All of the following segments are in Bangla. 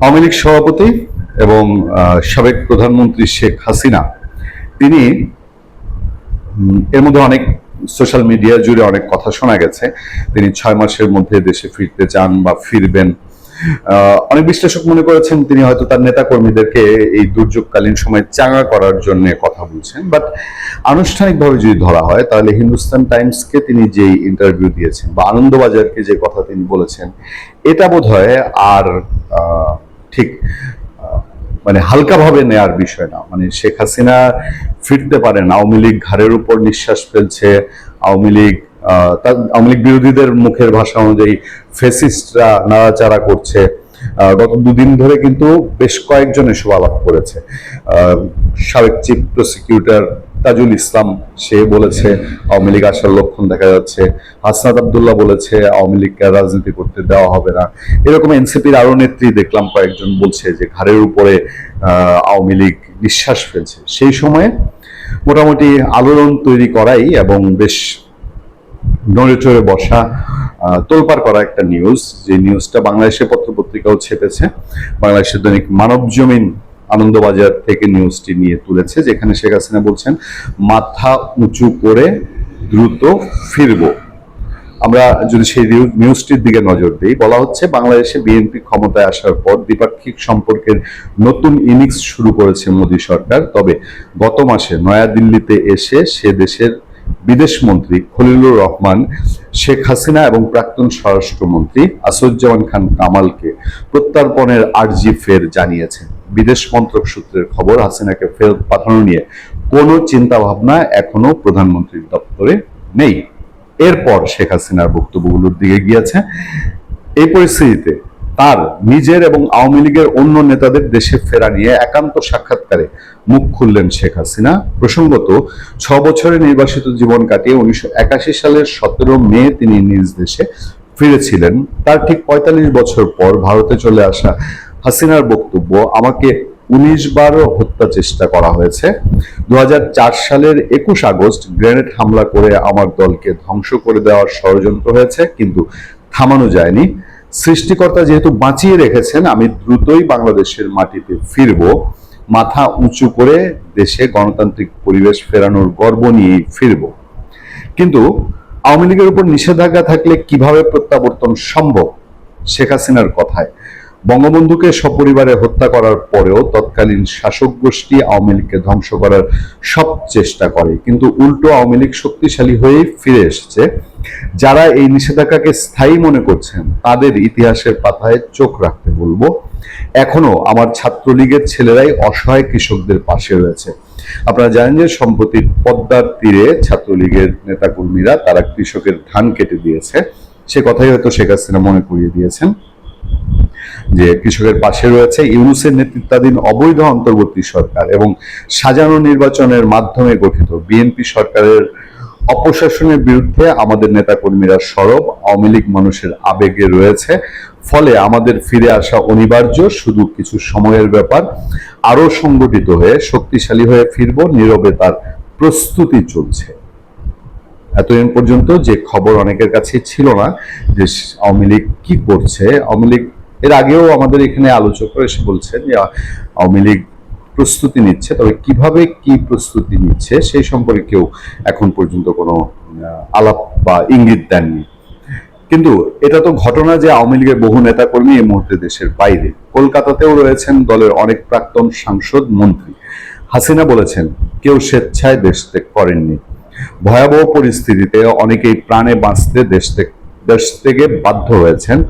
আওয়ামী লীগ সভাপতি এবং সাবেক প্রধানমন্ত্রী শেখ হাসিনা তিনি এর মধ্যে অনেক সোশ্যাল মিডিয়া জুড়ে অনেক কথা শোনা গেছে তিনি 6 মাসের মধ্যে দেশে ফিরতে চান বা ফিরবেন। অনেক বিশ্লেষক মনে করেছেন তিনি হয়তো তার নেতা কর্মীদেরকে এই দুর্যোগকালীন সময় চাঙ্গা করার জন্য কথা বলছেন। বাট আনুষ্ঠানিকভাবে যদি ধরা হয় তাহলে হিন্দুস্তান টাইমসকে তিনি যে ইন্টারভিউ দিয়েছেন বা আনন্দবাজারকে যে কথা তিনি বলেছেন এটা বোধহয় আর ঠিক মানে হালকাভাবে নেয়ার বিষয় না। মানে শেখ হাসিনা ফিরতে পারেন, আওয়ামী লীগ ঘাড়ের উপর নিঃশ্বাস ফেলছে, আওয়ামী লীগ বিরোধীদের মুখের ভাষা অনুযায়ী ফেসিস্টরা নাড়াচাড়া করছে। গত দুদিন ধরে কিন্তু বেশ কয়েকজন এসব আলাপ করেছে। সাবেক চিফ প্রসিকিউটর তাজুল ইসলাম সে বলেছে আওয়ামী লীগ আসার লক্ষণ দেখা যাচ্ছে, হাসনাত আব্দুল্লাহ বলেছে আওয়ামী লীগকে রাজনীতি করতে দেওয়া হবে না। এরকম এনসিপির আরো নেত্রী দেখলাম কয়েকজন বলছে যে ঘাড়ের উপরে আওয়ামী লীগ নিঃশ্বাস ফেলছে। সেই সময়ে মোটামুটি আলোড়ন তৈরি করাই এবং বেশ নড়ে চড়ে বসা তোলপাড় করা একটা নিউজ, যে নিউজটা বাংলাদেশের পত্রপত্রিকাও ছেপেছে। বাংলাদেশের দৈনিক মানব জমিন আনন্দবাজার থেকে নিউজটি নিয়ে তুলেছে, যেখানে শেখ হাসিনা বলছেন মাথা উঁচু করে দ্রুত ফিরবো। আমরা যদি সেই নিউজটির দিকে নজর দিই, বলা হচ্ছে বাংলাদেশে বিএনপি ক্ষমতায় আসার পর দ্বিপাক্ষিক সম্পর্কের নতুন ইনিংস শুরু করেছে মোদী সরকার। তবে গত মাসে নয়াদিল্লিতে এসে সে দেশের বিদেশমন্ত্রী খলিলুর রহমান শেখ হাসিনা এবং প্রাক্তন স্বরাষ্ট্রমন্ত্রী আসাদুজ্জামান খান কামালকে প্রত্যর্পণের আর্জি ফের জানিয়েছেন। বিদেশ মন্ত্রক সূত্রের খবর, হাসিনাকে ফেরত পাঠানো নিয়ে কোনো চিন্তা ভাবনা এখনো প্রধানমন্ত্রীর দপ্তরে নেই। এরপর শেখ হাসিনার বক্তব্যগুলোর দিকে গিয়েছে। এই পরিস্থিতিতে তার নিজের এবং আওয়ামী লীগের অন্য নেতাদের দেশে ফেরা নিয়ে একান্ত সাক্ষাৎকারে মুখ খুললেন শেখ হাসিনা। প্রসঙ্গত 6 বছরের নির্বাসিত জীবন কাটিয়ে 1981 সালের 17 মে তিনি নিজ দেশে ফিরেছিলেন। তার ঠিক 45 বছর পর ভারতে চলে আসা হাসিনার বক্তব্য, আমাকে 19 বার হত্যা চেষ্টা করা হয়েছে। 2004 সালের 21 আগস্ট গ্রেনেড হামলা করে আমার দলকে ধ্বংস করে দেওয়ার ষড়যন্ত্র হয়েছে, কিন্তু থামানো যায়নি। সৃষ্টিকর্তা যেহেতু বাঁচিয়ে রেখেছেন, আমি দ্রুতই বাংলাদেশের মাটিতে ফিরব। মাথা উঁচু করে দেশে গণতান্ত্রিক পরিবেশ ফেরানোর গর্ব নিয়েই ফিরব। কিন্তু আওয়ামী লীগের উপর নিষেধাজ্ঞা থাকলে কিভাবে প্রত্যাবর্তন সম্ভব? শেখ হাসিনার কথায়, বঙ্গবন্ধুকে সপরিবারে হত্যা করার পরেও তৎকালীন শাসক গোষ্ঠী আওয়ামী লীগকে ধ্বংস করার সব চেষ্টা করে, কিন্তু উল্টো আওয়ামী লীগ শক্তিশালী হয়েই ফিরে এসেছে। যারা এই নিষেধাজ্ঞাকে স্থায়ী মনে করছেন তাদের ইতিহাসের পাতায় চোখ রাখতে বলবো। এখনো আমার ছাত্রলীগের ছেলেরাই অসহায় কৃষকদের পাশে রয়েছে। আপনারা জানেন যে সম্প্রতি পদ্মার তীরে ছাত্রলীগের নেতাকর্মীরা তারা কৃষকের ধান কেটে দিয়েছে। সে কথাই হয়তো শেখ হাসিনা মনে করিয়ে দিয়েছেন যে কৃষকের পাশে রয়েছে ইউনূসের নেতৃত্বাধীন অবৈধ অন্তর্বর্তী সরকার এবং সাজানো নির্বাচনের মাধ্যমে গঠিত বিএনপি সরকারের অপশাসনের বিরুদ্ধে আমাদের নেতাকর্মীরা সরব। আওয়ামী লীগ মানুষের আবেগে রয়েছে, ফলে আমাদের ফিরে আসা অনিবার্য, শুধু কিছু সময়ের ব্যাপার। আরো সংগঠিত হয়ে শক্তিশালী হয়ে ফিরব, নীরবে তার প্রস্তুতি চলছে। এতদিন পর্যন্ত যে খবর অনেকের কাছে ছিল না যে আওয়ামী লীগ কি করছে, আওয়ামী লীগ এর আগেও আমাদের এখানে আলোচকরা এসে বলছেন যে আওয়ামী লীগ প্রস্তুতি নিচ্ছে, তবে কিভাবে কি প্রস্তুতি নিচ্ছে সেই সম্পর্কে কেউ এখন পর্যন্ত কোনো আলাপ বা ইঙ্গিত দেননি। কিন্তু এটা তো ঘটনা যে আওয়ামী লীগের বহু নেতাকর্মী এই মুহূর্তে দেশের বাইরে, কলকাতাতেও রয়েছেন দলের অনেক প্রাক্তন সাংসদ, মন্ত্রী। হাসিনা বলেছেন কেউ স্বেচ্ছায় দেশ ত্যাগ করেননি। ভয়াবহ পরিস্থিতিতে অনেকেই প্রাণে বাঁচতে দেশ থেকে বাধ্য হয়েছেন।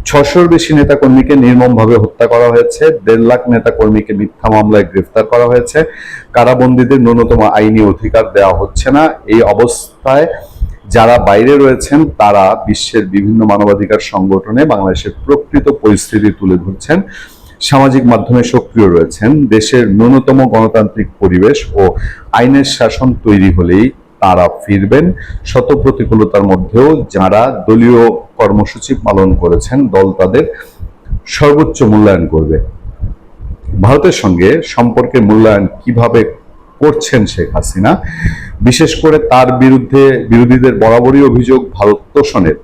600-র বেশি নেতাকর্মীকে নির্মমভাবে হত্যা করা হয়েছে, 1.5 লাখ নেতাকর্মীকে মিথ্যা মামলায় গ্রেফতার করা হয়েছে, কারাবন্দীদের ন্যূনতম আইনি অধিকার দেওয়া হচ্ছে না। এই অবস্থায় যারা বাইরে রয়েছেন তারা বিশ্বের বিভিন্ন মানবাধিকার সংগঠনে বাংলাদেশের প্রকৃত পরিস্থিতি তুলে ধরছেন, সামাজিক মাধ্যমে সক্রিয় রয়েছেন। দেশের ন্যূনতম গণতান্ত্রিক পরিবেশ ও আইনের শাসন তৈরি হলেই তারা ফিরবেন। শত প্রতিকূলতার মধ্যেও যারা দলীয় কর্মসূচি পালন করেছেন, দল তাদের সর্বোচ্চ মূল্যায়ন করবে। ভারতের সঙ্গে সম্পর্কের মূল্যায়ন কিভাবে করছেন শেখ হাসিনা? বিশেষ করে তার বিরুদ্ধে বিরোধীদের বরাবরই অভিযোগ ভারত তোষণের।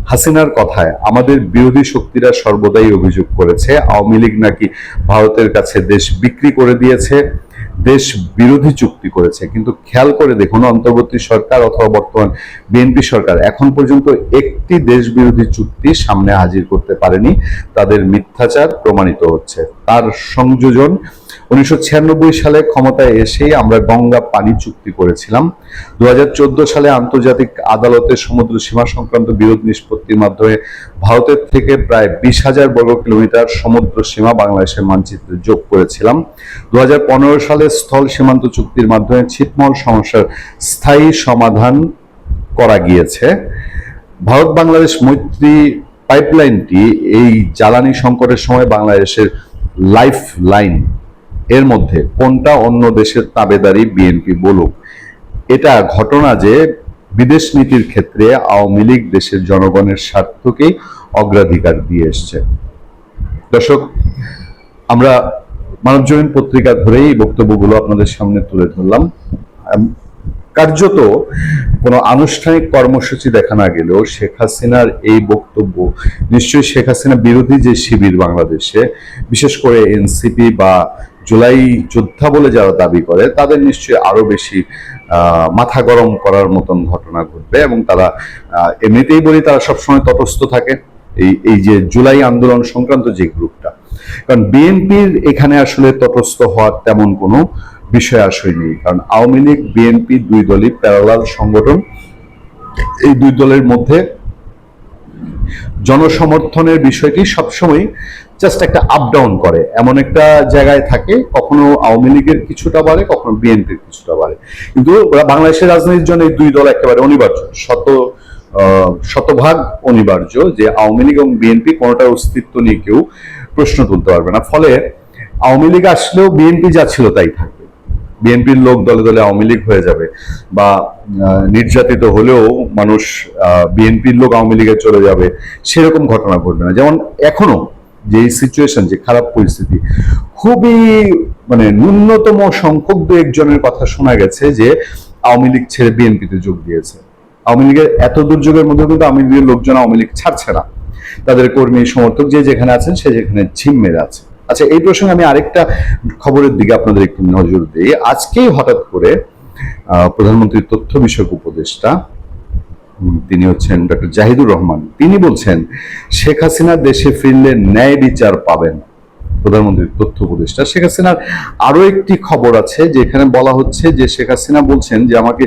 হাসিনার কথায় আমাদের বিরোধী শক্তিরা সর্বদাই অভিযোগ করেছে আওয়ামী লীগ নাকি ভারতের কাছে দেশ বিক্রি করে দিয়েছে, দেশ বিরোধী চুক্তি করেছে। কিন্তু খেয়াল করে দেখুন, অন্তর্বর্তী সরকার অথবা বর্তমান বিএনপি সরকার এখন পর্যন্ত একটি দেশ বিরোধী চুক্তি সামনে হাজির করতে পারেনি। তাদের মিথ্যাচার প্রমাণিত হচ্ছে। তার সংযোজন 1996 সালে ক্ষমতায় এসেই আমরা গঙ্গা পানি চুক্তি করেছিলাম। 2014 সালে আন্তর্জাতিক আদালতে সমুদ্র সীমা সংক্রান্ত বিরোধ নিষ্পত্তির মাধ্যমে ভারতের থেকে প্রায় 20,000 বর্গ কিলোমিটার সমুদ্র সীমা বাংলাদেশের মানচিত্রে যোগ করেছিলাম। 2015 সালে স্থল সীমান্ত চুক্তির মাধ্যমে ছিটমহল সমস্যার স্থায়ী সমাধান করা গিয়েছে। ভারত বাংলাদেশ মৈত্রী পাইপলাইনটি এই জ্বালানি সংকটের সময় বাংলাদেশের লাইফ লাইন। এর মধ্যে কোনটা অন্য দেশের তাবেদারি বিএনপি বলুক। এটা ঘটনা যে বিদেশ নীতির ক্ষেত্রে আওয়ামী লীগ দেশের জনগণের স্বার্থকেই অগ্রাধিকার দিয়ে এসছে। দর্শক, আমরা মানবজমিন পত্রিকা ধরেই এই বক্তব্যগুলো আপনাদের সামনে তুলে ধরলাম। কার্যত কোনো আনুষ্ঠানিক কর্মসূচি দেখা না গেলেও শেখ হাসিনার এই বক্তব্য নিশ্চয়ই শেখ হাসিনা বিরোধী যে শিবির বাংলাদেশে, বিশেষ করে এনসিপি বা জুলাই যোদ্ধা বলে যারা দাবি করে, তাদের নিশ্চয়ই আরো বেশি মাথা গরম করার মতন ঘটনা ঘটবে। এবং তারা এমনিতেই বলি তারা সবসময় তটস্থ থাকে এই যে জুলাই আন্দোলন সংক্রান্ত যে গ্রুপটা। কারণ বিএনপির এখানে আসলে তটস্থ হওয়ার তেমন কোনো বিষয় আসলে নেই। কারণ আওয়ামী লীগ বিএনপি দুই দলই প্যারালাল সংগঠন। এই দুই দলের মধ্যে জনসমর্থনের বিষয়টি সবসময় জাস্ট একটা আপ ডাউন করে, এমন একটা জায়গায় থাকে। কখনো আওয়ামী লীগের কিছুটা বাড়ে, কখনো বিএনপির কিছুটা বাড়ে। কিন্তু বাংলাদেশের রাজনীতির জন্য এই দুই দল একেবারে অনিবার্য, শতভাগ অনিবার্য যে আওয়ামী লীগ এবং বিএনপি কোনোটার অস্তিত্ব নিয়ে কেউ প্রশ্ন তুলতে পারবে না। ফলে আওয়ামী লীগ আসলেও বিএনপি যা ছিল তাই থাকবে। বিএনপির লোক দলে দলে আওয়ামী লীগ হয়ে যাবে, বা নির্যাতিত হলেও মানুষ বিএনপির লোক আওয়ামী লীগে চলে যাবে, সেরকম ঘটনা ঘটবে না। যেমন এখনো যে সিচুয়েশন, যে খারাপ পরিস্থিতি, খুবই মানে ন্যূনতম সংখ্যক দু একজনের কথা শোনা গেছে যে আওয়ামী লীগ ছেড়ে বিএনপিতে যোগ দিয়েছে। আওয়ামী লীগের এত দুর্যোগের মধ্যে কিন্তু আওয়ামী লীগের লোকজন আওয়ামী লীগ ছাড়ছে না। তাদের কর্মী সমর্থক যে যেখানে আছেন সে যেখানে ঝিম মেরে আছে। আচ্ছা, এই প্রসঙ্গে আমি আরেকটা খবরের দিকে আপনাদের একটু নজর দিই। আজকেই হঠাৎ করে প্রধানমন্ত্রীর তথ্য বিষয়ক উপদেষ্টা, তিনি হচ্ছেন ডক্টর জাহিদুর রহমান, তিনি বলছেন শেখ হাসিনা দেশে ফিরলে ন্যায় বিচার পাবেন। প্রধানমন্ত্রীর তথ্য উপদেষ্টা শেখ হাসিনার আরো একটি খবর আছে, যেখানে বলা হচ্ছে যে শেখ হাসিনা বলছেন যে আমাকে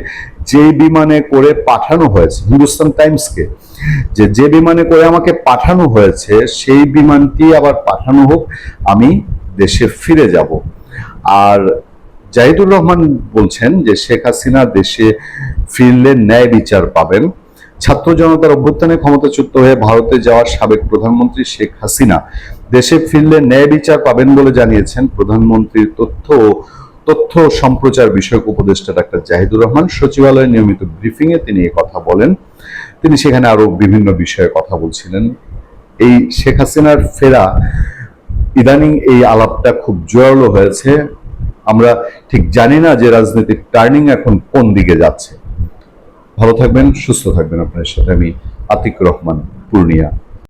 যে বিমানে করে পাঠানো হয়েছে, হিন্দুস্তান টাইমসকে, যে বিমানে করে আমাকে পাঠানো হয়েছে সেই বিমানটি আবার পাঠানো হোক, আমি দেশে ফিরে যাব। আর জাহিদুর রহমান বলছেন যে শেখ হাসিনা দেশে ফিরলে ন্যায় বিচার পাবেন। ছাত্র জনতার অভ্যুত্থানে ক্ষমতাচ্যুত হয়ে ভারতে যাওয়া সাবেক প্রধানমন্ত্রী শেখ হাসিনা দেশে ফিরলে ন্যায় বিচার পাবেন বলে জানিয়েছেন প্রধানমন্ত্রীর তথ্য সম্প্রচার বিষয়ক উপদেষ্টা ডাক্তার জাহিদুর রহমান। সচিবালয়ের নিয়মিত ব্রিফিং এ তিনি কথা বলেন। তিনি সেখানে আরো বিভিন্ন বিষয়ে কথা বলছিলেন। এই শেখ হাসিনার ফেরা, ইদানিং এই আলাপটা খুব জোরালো হয়েছে। আমরা ঠিক জানি না যে রাজনৈতিক টার্নিং এখন কোন দিকে যাচ্ছে। ভালো থাকবেন, সুস্থ থাকবেন। আপনার সাথে আমি আতিক রহমান, পূর্ণিয়া।